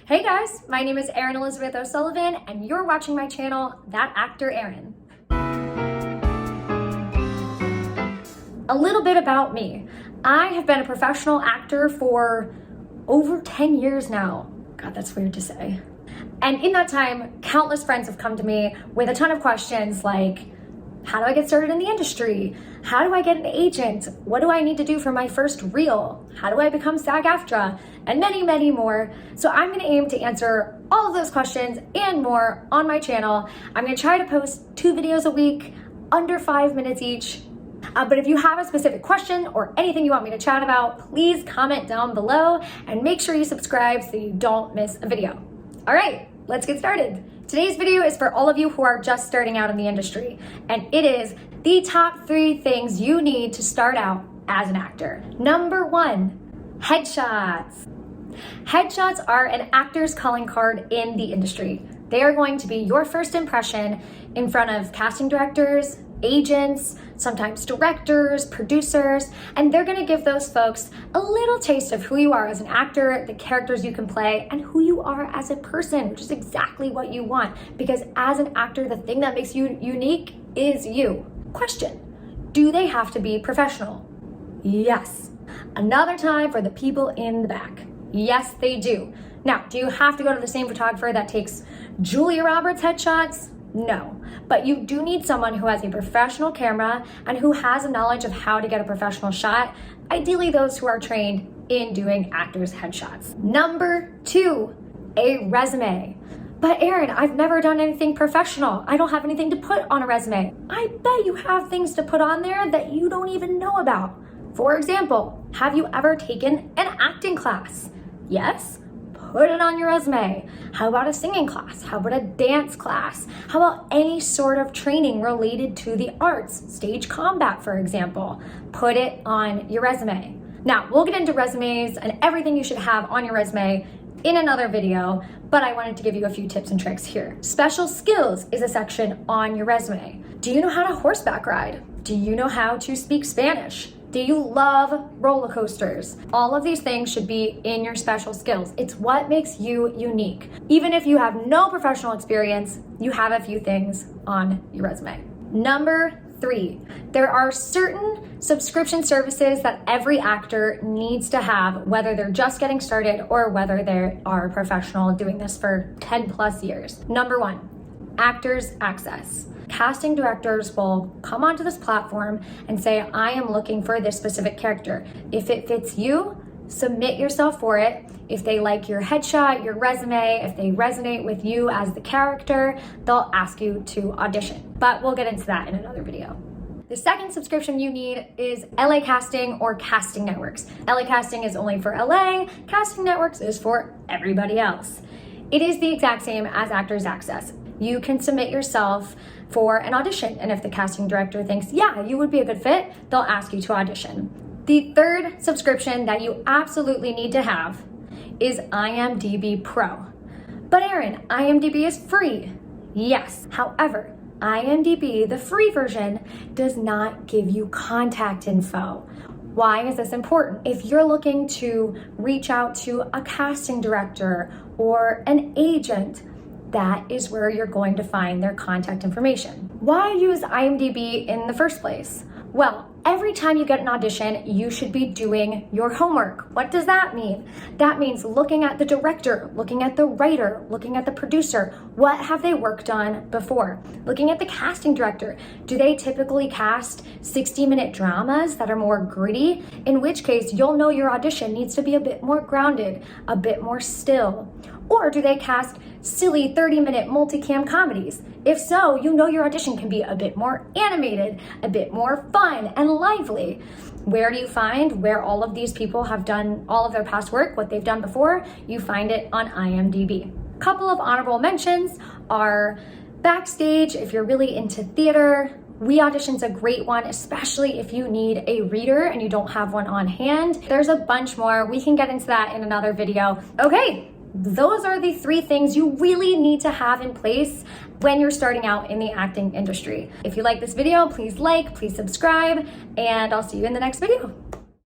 Hey guys, my name is Erinn Elizabeth O'Sullivan and you're watching my channel, That Actor Erinn. A little bit about me. I have been a professional actor for over 10 years now. God, that's weird to say. And in that time, countless friends have come to me with a ton of questions like, how do I get started in the industry? How do I get an agent? What do I need to do for my first reel? How do I become SAG-AFTRA? And many, many more. So I'm gonna aim to answer all of those questions and more on my channel. I'm gonna try to post 2 videos a week, under 5 minutes each. But if you have a specific question or anything you want me to chat about, please comment down below and make sure you subscribe so you don't miss a video. All right, let's get started. Today's video is for all of you who are just starting out in the industry, and it is the top 3 things you need to start out as an actor. Number 1, headshots. Headshots are an actor's calling card in the industry. They are going to be your first impression in front of casting directors, agents, sometimes directors, producers, and they're gonna give those folks a little taste of who you are as an actor, the characters you can play, and who you are as a person, which is exactly what you want. Because as an actor, the thing that makes you unique is you. Question, do they have to be professional? Yes. Another time for the people in the back. Yes, they do. Now, do you have to go to the same photographer that takes Julia Roberts headshots? No, but you do need someone who has a professional camera and who has a knowledge of how to get a professional shot, ideally those who are trained in doing actors' headshots. Number 2, a resume. But Erinn, I've never done anything professional. I don't have anything to put on a resume. I bet you have things to put on there that you don't even know about. For example, have you ever taken an acting class? Yes? Put it on your resume. How about a singing class? How about a dance class? How about any sort of training related to the arts? Stage combat, for example. Put it on your resume. Now, we'll get into resumes and everything you should have on your resume in another video, but I wanted to give you a few tips and tricks here. Special skills is a section on your resume. Do you know how to horseback ride? Do you know how to speak Spanish? Do you love roller coasters? All of these things should be in your special skills. It's what makes you unique. Even if you have no professional experience, you have a few things on your resume. Number 3, there are certain subscription services that every actor needs to have, whether they're just getting started or whether they are a professional doing this for 10 plus years. Number 1, Actors Access. Casting directors will come onto this platform and say, I am looking for this specific character. If it fits you, submit yourself for it. If they like your headshot, your resume, if they resonate with you as the character, they'll ask you to audition. But we'll get into that in another video. The second subscription you need is LA Casting or Casting Networks. LA Casting is only for LA, Casting Networks is for everybody else. It is the exact same as Actors Access. You can submit yourself for an audition, and if the casting director thinks, yeah, you would be a good fit, they'll ask you to audition. The third subscription that you absolutely need to have is Imdb Pro. But Erinn, Imdb is free. Yes, however, Imdb, the free version, does not give you contact info. Why is this important? If you're looking to reach out to a casting director or an agent, that is where you're going to find their contact information. Why use Imdb in the first place? Well, every time you get an audition, you should be doing your homework. What does that mean? That means looking at the director, looking at the writer, looking at the producer. What have they worked on before? Looking at the casting director. Do they typically cast 60-minute dramas that are more gritty? In which case, you'll know your audition needs to be a bit more grounded, a bit more still. Or do they cast silly 30-minute multicam comedies? If so, you know your audition can be a bit more animated, a bit more fun and lively. Where do you find where all of these people have done all of their past work, what they've done before? You find it on Imdb. A couple of honorable mentions are Backstage, if you're really into theater. We Audition's a great one, especially if you need a reader and you don't have one on hand. There's a bunch more. We can get into that in another video. Okay. Those are the 3 things you really need to have in place when you're starting out in the acting industry. If you like this video, please like, please subscribe, and I'll see you in the next video.